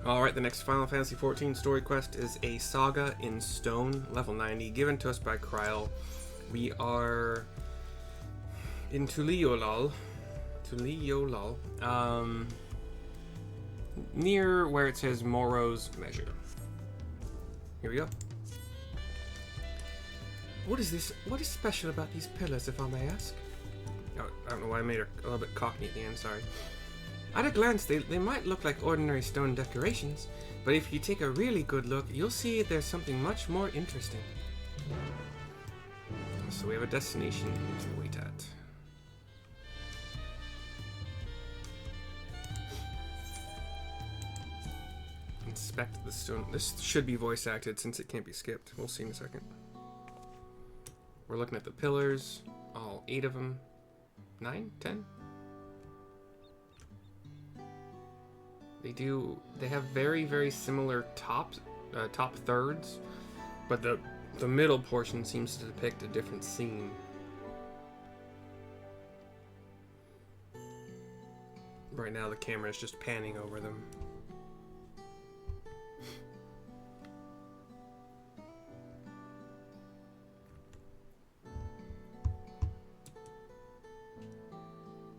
Alright, the next Final Fantasy XIV story quest is a Saga in Stone, level 90, given to us by Kryl. We are in Tuliolal, near where it says Moro's Measure. Here we go. What is this? What is special about these pillars, if I may ask? Oh, I don't know why I made her a little bit cockney at the end, sorry. At a glance, they might look like ordinary stone decorations, but if you take a really good look, you'll see there's something much more interesting. So we have a destination to wait at. Inspect the stone. This should be voice acted since it can't be skipped. We'll see in a second. We're looking at the pillars, all 8 of them. 9? 10? They have very, very similar top thirds, but the middle portion seems to depict a different scene. Right now the camera is just panning over them.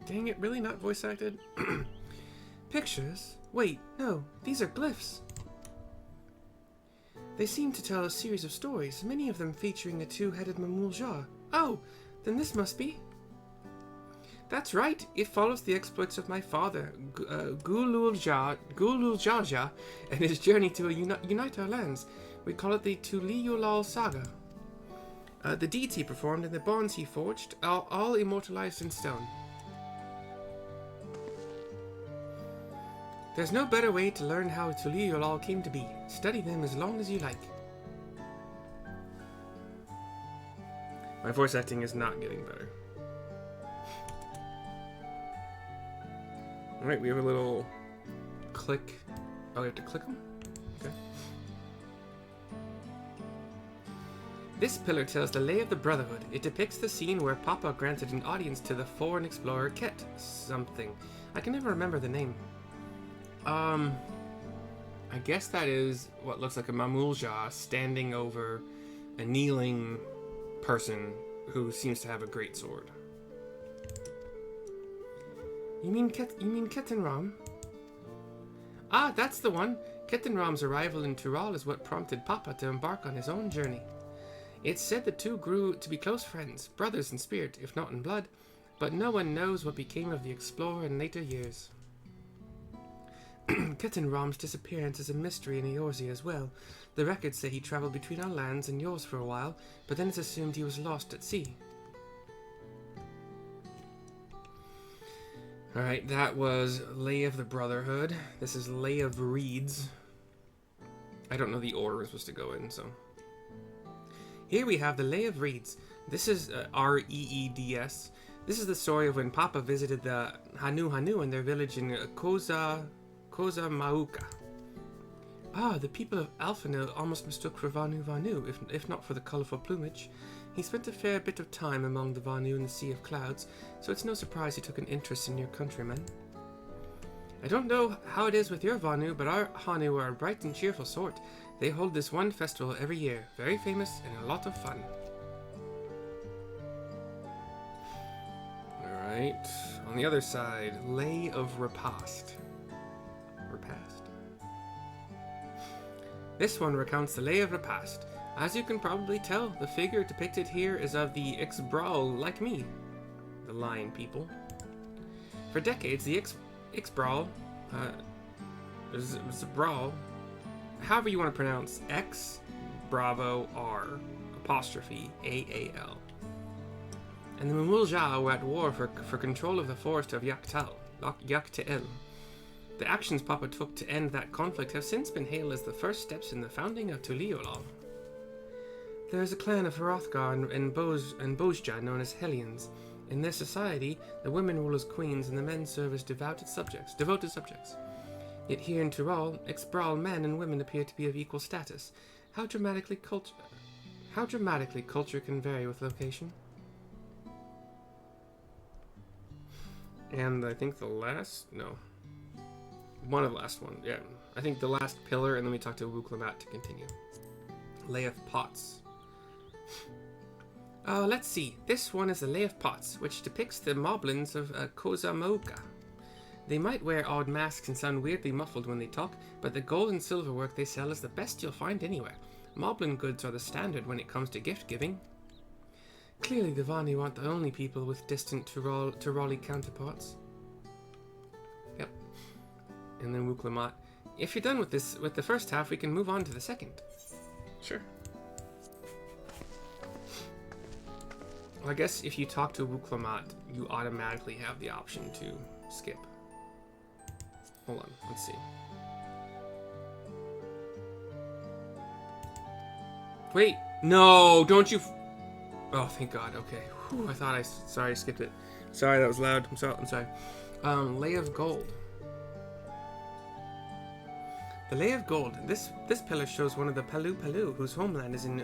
Dang it, really not voice acted? Pictures? Wait, no, these are glyphs. They seem to tell a series of stories, many of them featuring a two-headed Mamulja. Oh, then this must be... That's right, it follows the exploits of my father, Gululjaja, and his journey to unite our lands. We call it the Tuliolal Saga. The deeds he performed and the bonds he forged are all immortalized in stone. There's no better way to learn how Tuliolal came to be. Study them as long as you like. My voice acting is not getting better. Alright, we have a little click. Oh, we have to click them? Okay. This pillar tells the lay of the Brotherhood. It depicts the scene where Papa granted an audience to the foreign explorer Ket something. I can never remember the name. I guess that is what looks like a Mamulja standing over a kneeling person who seems to have a great sword. You mean Ketenram? Ah, that's the one. Ketenram's arrival in Tural is what prompted Papa to embark on his own journey. It's said the two grew to be close friends, brothers in spirit, if not in blood, but no one knows what became of the explorer in later years. Ketenram's disappearance is a mystery in Eorzea as well. The records say he traveled between our lands and yours for a while, but then it's assumed he was lost at sea. Alright, that was Lay of the Brotherhood. This is Lay of Reeds. I don't know the order we're supposed to go in, so... Here we have the Lay of Reeds. This is R-E-E-D-S. This is the story of when Papa visited the Hanu in their village in Koza Mauka. Ah, the people of Alphanil almost mistook for Vanu, if not for the colourful plumage. He spent a fair bit of time among the Vanu in the Sea of Clouds, so it's no surprise he took an interest in your countrymen. I don't know how it is with your Vanu, but our Hanu are a bright and cheerful sort. They hold this one festival every year, very famous and a lot of fun. Alright, on the other side, Lay of Repast. This one recounts the Lay of Repast. As you can probably tell, the figure depicted here is of the Ixbrawl like me, the lion people. For decades, the Ixbrawl, Brawl, however you want to pronounce X, Bravo, R, apostrophe, A-A-L. And the Mamulja were at war for control of the forest of Yaktael. The actions Papa took to end that conflict have since been hailed as the first steps in the founding of Tuliolal. There is a clan of Hrothgar and Bozja known as Hellions. In their society, the women rule as queens and the men serve as devoted subjects. Yet here in Tural, Ixbrawl men and women appear to be of equal status. How dramatically culture can vary with location. And I think the last... no. One of the last one, yeah. I think the last pillar, and then we talk to Wuk Lamat to continue. Lay of Pots. Oh, let's see. This one is the Lay of Pots, which depicts the moblins of Kozamoka. They might wear odd masks and sound weirdly muffled when they talk, but the gold and silver work they sell is the best you'll find anywhere. Moblin goods are the standard when it comes to gift giving. Clearly the Vani weren't the only people with distant Tirali counterparts. Yep. And then Wuk Lamat. If you're done with the first half, we can move on to the second. Sure. Well, I guess if you talk to Wuk Lamat, you automatically have the option to skip. Hold on, let's see. Wait, no, don't you... Oh, thank God, okay. Whew, I thought sorry, I skipped it. Sorry, that was loud. I'm sorry. Lay of Gold. The Lay of Gold. This pillar shows one of the Palu Palu, whose homeland is in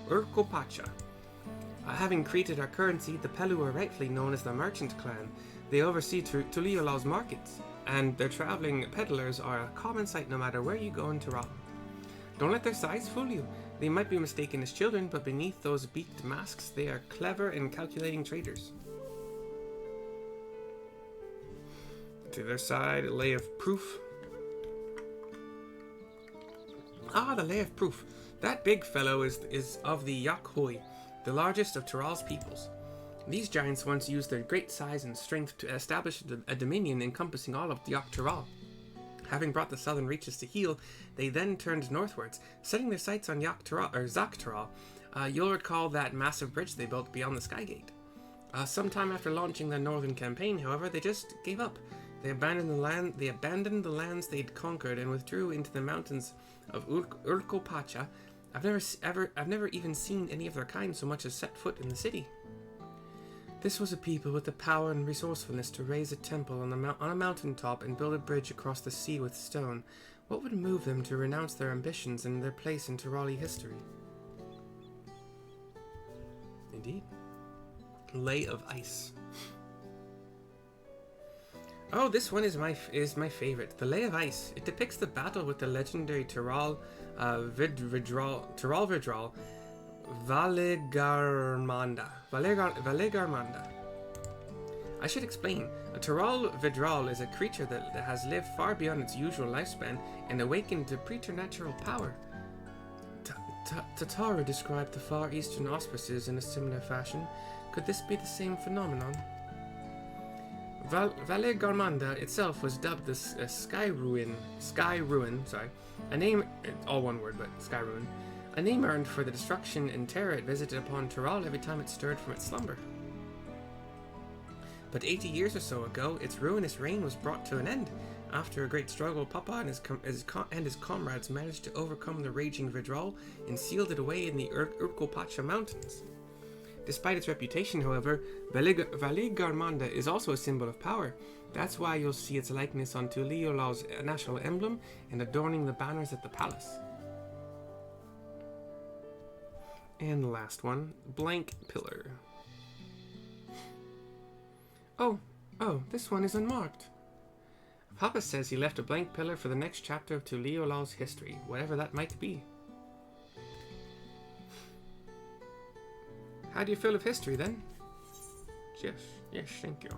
Urkopacha. Having created our currency, the Palu are rightfully known as the Merchant Clan. They oversee Tuliola's markets, and their traveling peddlers are a common sight no matter where you go in Tirol. Don't let their size fool you. They might be mistaken as children, but beneath those beaked masks, they are clever and calculating traders. To their side, a Lay of Proof. Ah, the Lay of Proof. That big fellow is of the Yakhoi, the largest of Tirol's peoples. These giants once used their great size and strength to establish a dominion encompassing all of Yak Tirol. Having brought the southern reaches to heel, they then turned northwards, setting their sights on Zak Tirol. You'll recall that massive bridge they built beyond the Skygate. Sometime after launching their northern campaign, however, they just gave up. They abandoned the lands they'd conquered and withdrew into the mountains of Urkopacha. I've never even seen any of their kind so much as set foot in the city. This was a people with the power and resourcefulness to raise a temple on a mountaintop and build a bridge across the sea with stone. What would move them to renounce their ambitions and their place in Tirali history? Indeed. Lay of Ice. Oh, this one is my favorite. The Lay of Ice. It depicts the battle with the legendary Tirol Vidral, Valegarmanda. I should explain. A Tirol Vidral is a creature that has lived far beyond its usual lifespan and awakened to preternatural power. Tatara described the Far Eastern auspices in a similar fashion. Could this be the same phenomenon? Valegarmanda itself was dubbed the Sky Ruin, a name, all one word, but Sky Ruin, a name earned for the destruction and terror it visited upon Tirol every time it stirred from its slumber. But 80 years or so ago, its ruinous reign was brought to an end. After a great struggle, Papa and his comrades managed to overcome the raging Vidral and sealed it away in the Urkopacha mountains. Despite its reputation, however, Valegarmanda is also a symbol of power. That's why you'll see its likeness on Tuliola's national emblem and adorning the banners at the palace. And the last one, Blank Pillar. Oh, this one is unmarked. Papa says he left a blank pillar for the next chapter of Tuliola's history, whatever that might be. How do you feel of history, then? Yes, thank you.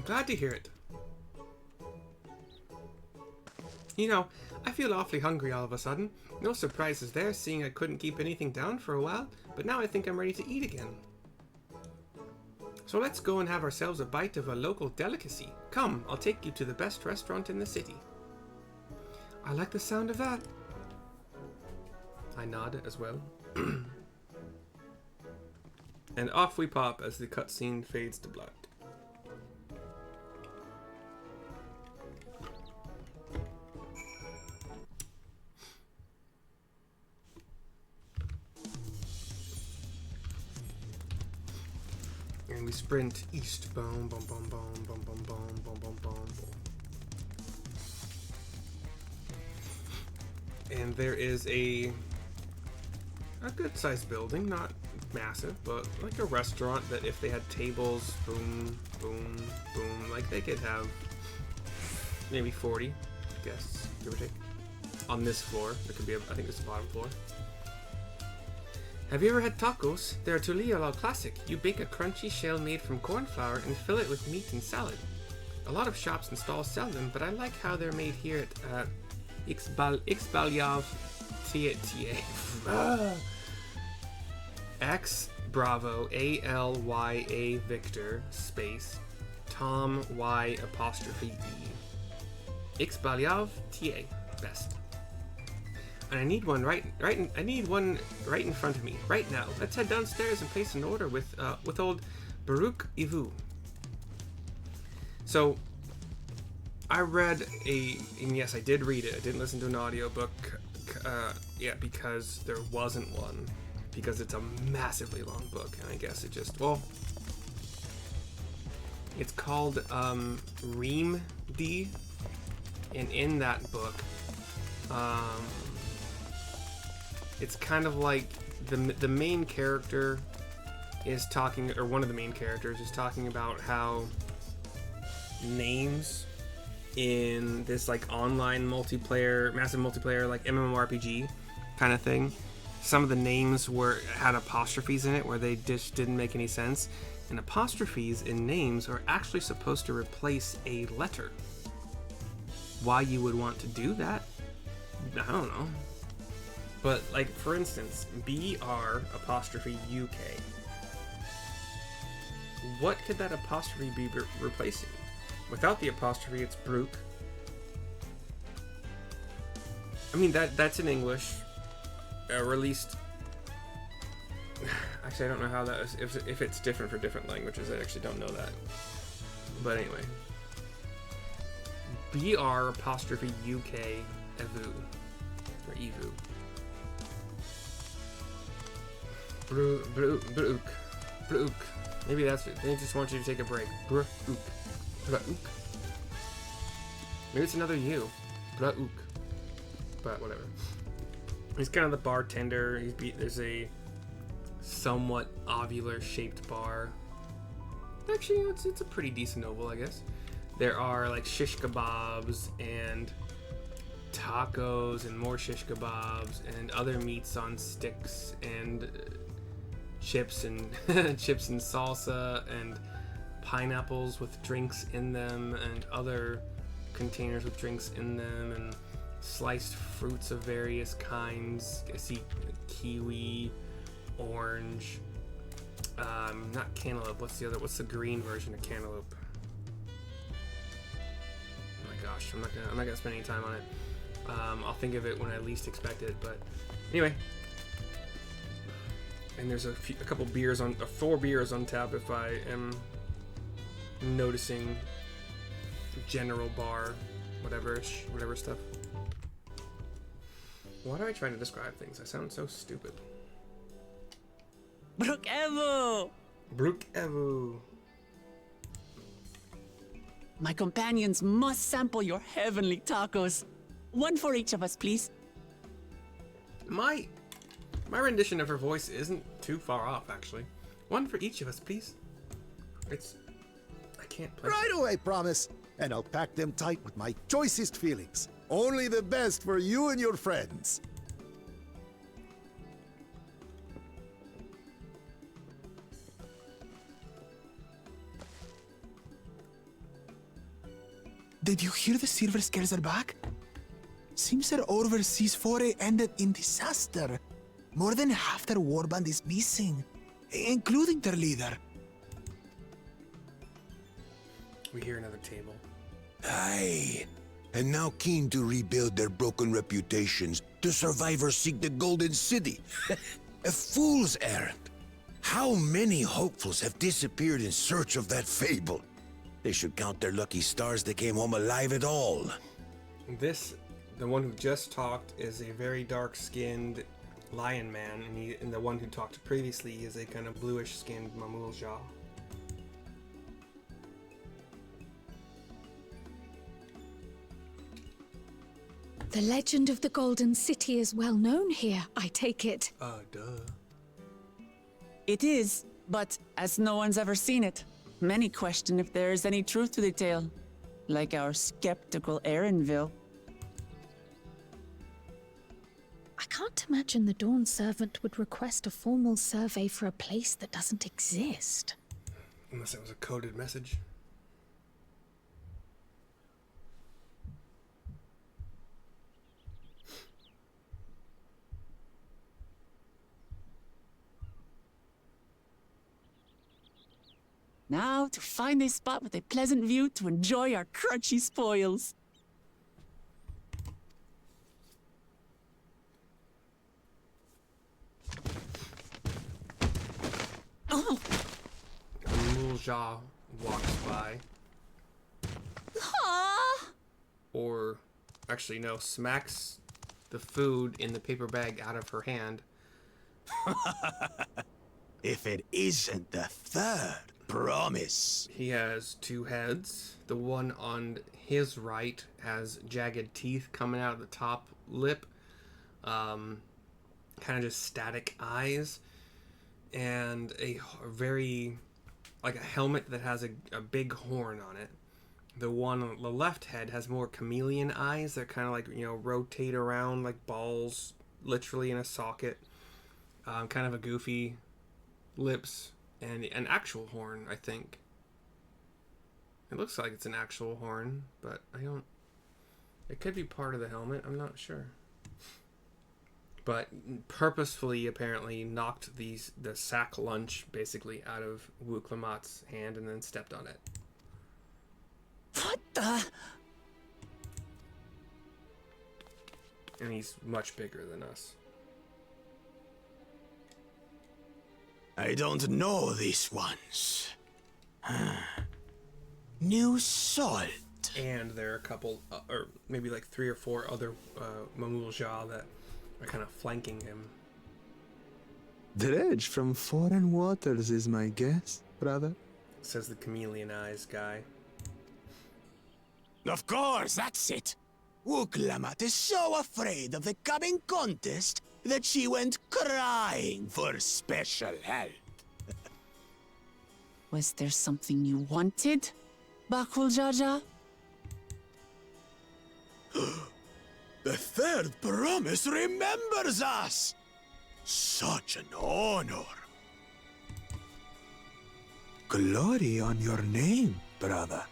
Glad to hear it. You know, I feel awfully hungry all of a sudden. No surprises there, seeing I couldn't keep anything down for a while, but now I think I'm ready to eat again. So let's go and have ourselves a bite of a local delicacy. Come, I'll take you to the best restaurant in the city. I like the sound of that. I nod as well. And off we pop as the cutscene fades to black. And we sprint east. Boom, boom, boom, boom, boom, boom, boom, boom, boom, boom, boom. And there is a good-sized building, not massive, but like a restaurant that if they had tables, boom, boom, boom, like they could have maybe 40 guests, give or take. On this floor, there could be, I think it's the bottom floor. Have you ever had tacos? They're a Tulio classic. You bake a crunchy shell made from corn flour and fill it with meat and salad. A lot of shops and stalls sell them, but I like how they're made here at Xbalyav TA. X Bravo ALYA Victor space Tom Y apostrophe E. Xbalyav TA best. And I need one right in front of me right now. Let's head downstairs and place an order with old Baruch Ivu. So I read and yes, I did read it. I didn't listen to an audiobook, yeah, because there wasn't one, because it's a massively long book, and I guess it just, well, it's called Ream D, and in that book, it's kind of like the main character is talking, or one of the main characters is talking about how names in this like online multiplayer, massive multiplayer, like MMORPG kind of thing, some of the names had apostrophes in it where they just didn't make any sense, and apostrophes in names are actually supposed to replace a letter. Why you would want to do that, I don't know. But like, for instance, BR apostrophe UK. What could that apostrophe be replacing? Without the apostrophe, it's Brook. I mean, that's in English, or at least. Actually, I don't know how that is. If it's different for different languages, I actually don't know that. But anyway, BR apostrophe UK Evu or Evu. Brook. Maybe that's it. They just want you to take a break. Brook. Maybe it's another U. Brook. But whatever. He's kind of the bartender. There's a somewhat ovular shaped bar. Actually, it's a pretty decent oval, I guess. There are like shish kebabs and tacos and more shish kebabs and other meats on sticks and chips and chips and salsa and pineapples with drinks in them and other containers with drinks in them and sliced fruits of various kinds. I see kiwi, orange, not cantaloupe. What's the green version of cantaloupe? Oh my gosh, I'm not gonna spend any time on it. I'll think of it when I least expect it. But anyway. And there's a couple beers on, 4 beers on tap if I am noticing general bar, whatever stuff. Why do I try to describe things? I sound so stupid. Brook Evu! My companions must sample your heavenly tacos. One for each of us, please. My rendition of her voice isn't too far off, actually. One for each of us, please. I can't play. Right away, promise. And I'll pack them tight with my choicest feelings. Only the best for you and your friends. Did you hear the Silver Scales are back? Seems their overseas foray ended in disaster. More than half their warband is missing, including their leader. We hear another table. Aye. And now keen to rebuild their broken reputations, the survivors seek the Golden City. A fool's errand. How many hopefuls have disappeared in search of that fable? They should count their lucky stars they came home alive at all. The one who just talked, is a very dark-skinned lion man, and the one who talked previously is a kind of bluish-skinned Mamul Jah. The legend of the Golden City is well known here, I take it. Duh. It is, but as no one's ever seen it, many question if there is any truth to the tale. Like our skeptical Erinville. I can't imagine the Dawn Servant would request a formal survey for a place that doesn't exist. Unless it was a coded message. Now to find a spot with a pleasant view to enjoy our crunchy spoils. Oh. Mulja walks by. Or, actually no, smacks the food in the paper bag out of her hand. If it isn't the third promise. He has two heads. The one on his right has jagged teeth coming out of the top lip. Kind of just static eyes. And a very, like a helmet that has a big horn on it. The one on the left head has more chameleon eyes that kind of like, you know, rotate around like balls, literally in a socket. Kind of a goofy lips and an actual horn, I think. It looks like it's an actual horn, but I don't... It could be part of the helmet, I'm not sure. But purposefully, apparently, knocked the sack lunch, basically, out of Wuk Lamat's hand and then stepped on it. What the? And he's much bigger than us. I don't know these ones. New salt. And there are a couple, or maybe like 3 or 4 other Mamulja that are kind of flanking him. Dredge from foreign waters is my guess, brother. Says the chameleon eyes guy. Of course, that's it. Wuk Lamat is so afraid of the coming contest that she went crying for special help. Was there something you wanted, Bakul Jaja? The third promise remembers us! Such an honor. Glory on your name, brother.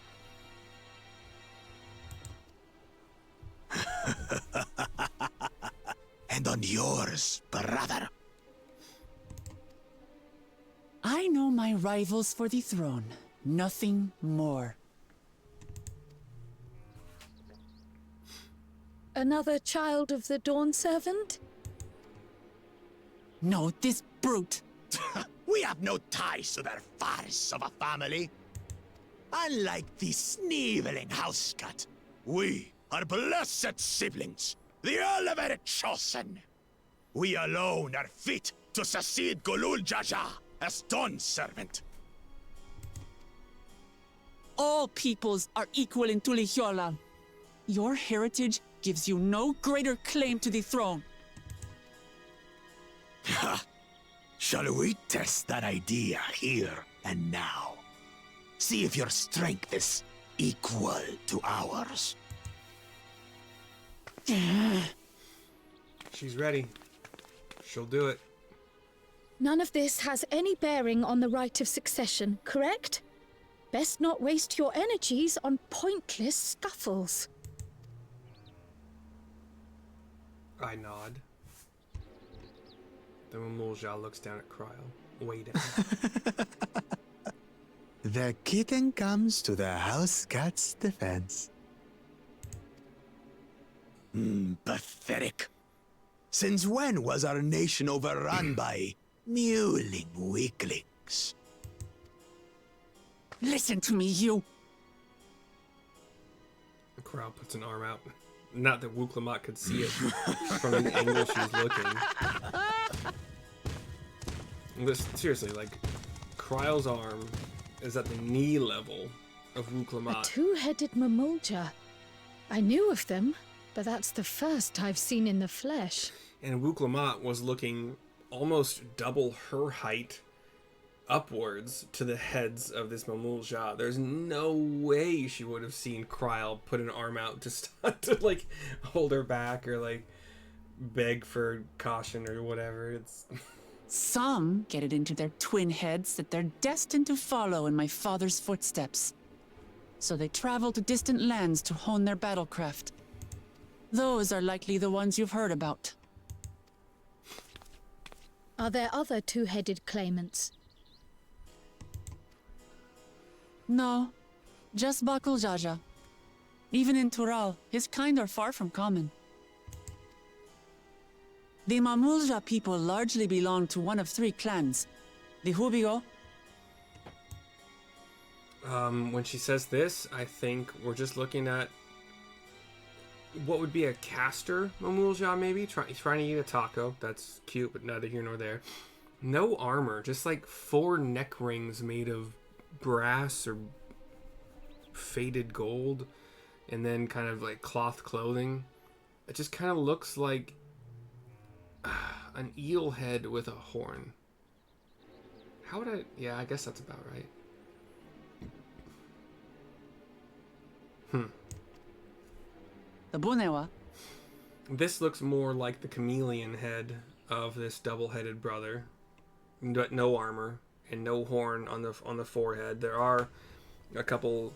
And on yours, brother. I know my rivals for the throne. Nothing more. Another child of the Dawn Servant? No, this brute. We have no ties to their farce of a family. Unlike the sneevling housecut, we are blessed siblings, the elevated chosen. We alone are fit to succeed Golul Jaja as Dawn Servant. All peoples are equal in Tulihiola. Your heritage gives you no greater claim to the throne. Ha! Shall we test that idea here and now? See if your strength is equal to ours. She's ready. She'll do it. None of this has any bearing on the right of succession, correct? Best not waste your energies on pointless scuffles. I nod. The Mamulja looks down at Cryle, way down. The kitten comes to the house cat's defense. Pathetic. Since when was our nation overrun by mewling weaklings? Listen to me, you. Cryle puts an arm out. Not that Wuk Lamat could see it from the angle she's looking. Seriously, like, Kryle's arm is at the knee level of Wuk A Lamat. two-headed Mamulja. I knew of them, but that's the first I've seen in the flesh. And Wuk Lamat was looking almost double her height upwards to the heads of this Mamulja. There's no way she would have seen Kryl put an arm out to like hold her back or like beg for caution or whatever. It's Some get it into their twin heads that they're destined to follow in my father's footsteps. So they travel to distant lands to hone their battlecraft. Those are likely the ones you've heard about. Are there other two-headed claimants? No, just Bakul Jaja. Even in Tural, his kind are far from common. The Mamulja people largely belong to one of three clans. The Hubigo. when she says this, I think we're just looking at what would be a caster Mamulja, maybe trying to eat a taco. That's cute, but neither here nor there. No armor, just like 4 neck rings made of brass or faded gold, and then kind of like cloth clothing. It just kind of looks like an eel head with a horn. How would I... Yeah, I guess that's about right. The Bunewa. This looks more like the chameleon head of this double-headed brother. No armor and no horn on the forehead. There are a couple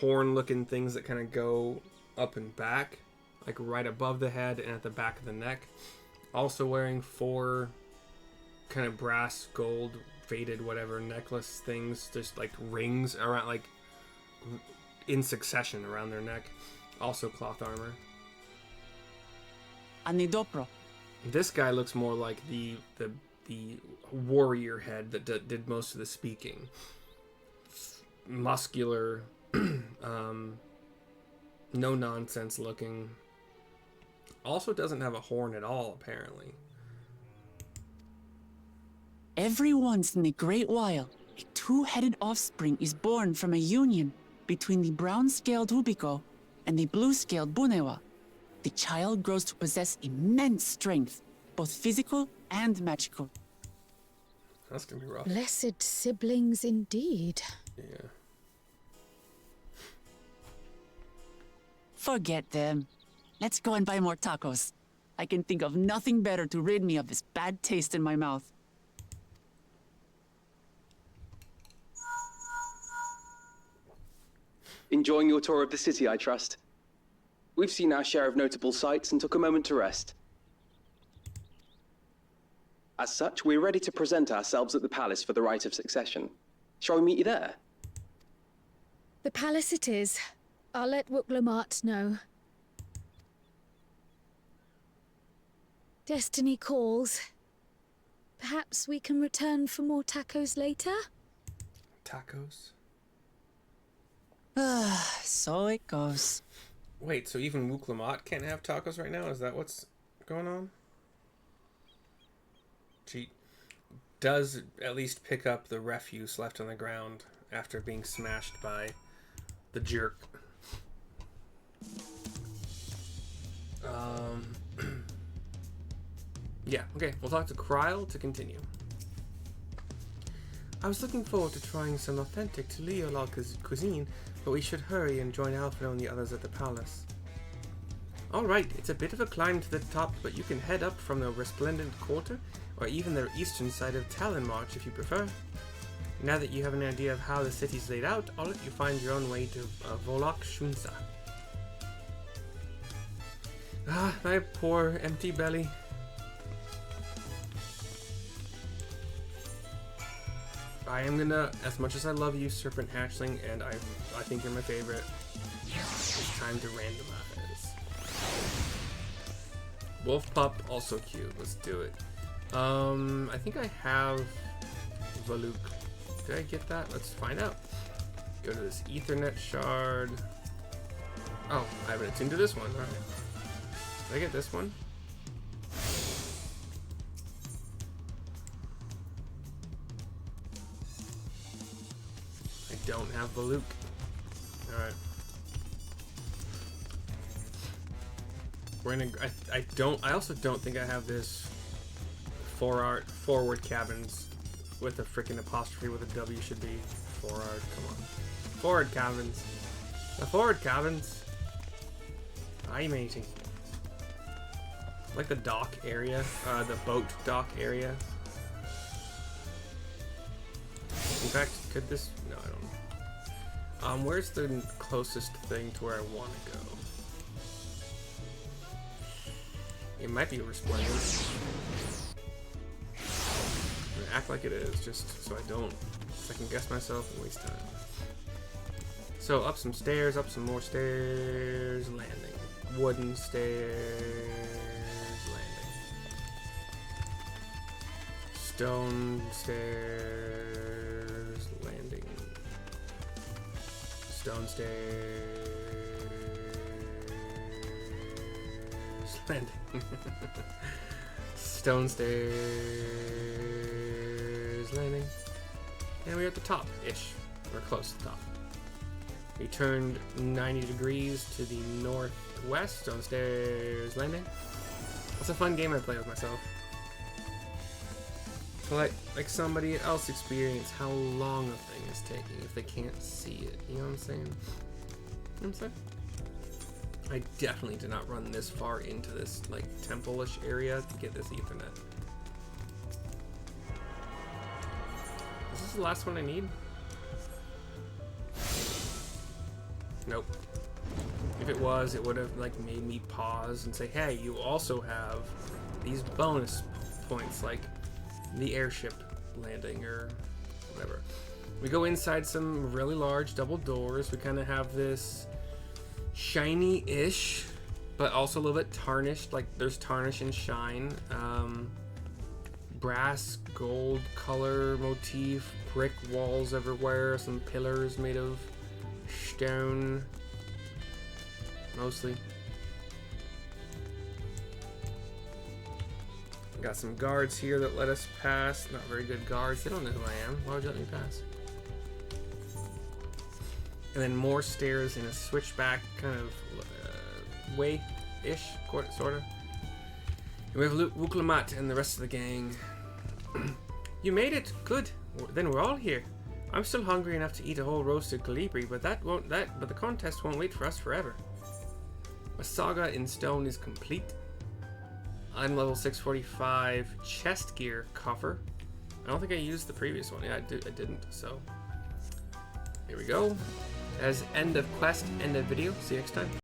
horn-looking things that kind of go up and back, like right above the head and at the back of the neck. Also wearing 4 kind of brass, gold, faded, whatever necklace things, just like rings around, like in succession around their neck. Also cloth armor. Anidopro. This guy looks more like the warrior head that did most of the speaking. Muscular, no nonsense looking. Also doesn't have a horn at all, apparently. Every once in a great while, a 2-headed offspring is born from a union between the brown-scaled Ubiko and the blue-scaled Bunewa. The child grows to possess immense strength, both physical and magical. That's gonna be rough. Blessed siblings indeed. Yeah. Forget them. Let's go and buy more tacos. I can think of nothing better to rid me of this bad taste in my mouth. Enjoying your tour of the city, I trust. We've seen our share of notable sights and took a moment to rest. As such, we're ready to present ourselves at the palace for the rite of succession. Shall we meet you there? The palace it is. I'll let Wuk Lamat know. Destiny calls. Perhaps we can return for more tacos later? Tacos? So it goes. Wait, so even Wuk Lamat can't have tacos right now? Is that what's going on? She does at least pick up the refuse left on the ground after being smashed by the jerk. Yeah, okay, we'll talk to Kryl to continue. I was looking forward to trying some authentic Teleolal cuisine, but we should hurry and join Alfredo and the others at the palace. Alright, it's a bit of a climb to the top, but you can head up from the Resplendent Quarter, or even the eastern side of Talon March if you prefer. Now that you have an idea of how the city's laid out, I'll let you find your own way to Volok Shunsa. Ah, my poor empty belly. I am gonna, as much as I love you, Serpent Hatchling, and I think you're my favorite, it's time to randomize. Wolf Pup, also cute. Let's do it. I think I have Valuk. Did I get that? Let's find out. Go to this Ethernet shard. Oh, I have it attuned to this one. Alright. Did I get this one? I don't have Valuk. Alright. We're gonna. I also don't think I have this forward cabins with a freaking apostrophe with a W should be forward. Come on, forward cabins. The forward cabins. Aye, matey. Like the dock area, the boat dock area. In fact, could this? No, I don't know. Where's the closest thing to where I want to go? It might be Resplendent. I'm gonna act like it is, just so I don't second guess myself and waste time. So up some stairs, up some more stairs, landing. Wooden stairs, landing. Stone stairs, landing. Stone stairs, landing. Stone stairs, landing. And we're at the top-ish. We're close to the top. We turned 90 degrees to the northwest. Stone stairs, landing. That's a fun game I play with myself. To like somebody else experience how long a thing is taking if they can't see it. You know what I'm saying? You know what I'm saying? I definitely did not run this far into this like temple-ish area to get this Ethernet. Is this the last one I need? Nope. If it was, it would have like made me pause and say, hey, you also have these bonus points like the airship landing or whatever. We go inside some really large double doors. We kind of have this shiny-ish, but also a little bit tarnished. Like there's tarnish and shine. Brass, gold color motif, brick walls everywhere, some pillars made of stone, mostly. Got some guards here that let us pass. Not very good guards. They don't know who I am. Why would you let me pass? And then more stairs in a switchback kind of way-ish, sort of. And we have Wuk Lamat and the rest of the gang. You made it. Good. Then we're all here. I'm still hungry enough to eat a whole roasted Calibri, but but the contest won't wait for us forever. A saga in stone is complete. I'm level 645 chest gear coffer. I don't think I used the previous one. Yeah, I didn't. So here we go. As end of quest, end of video. See you next time.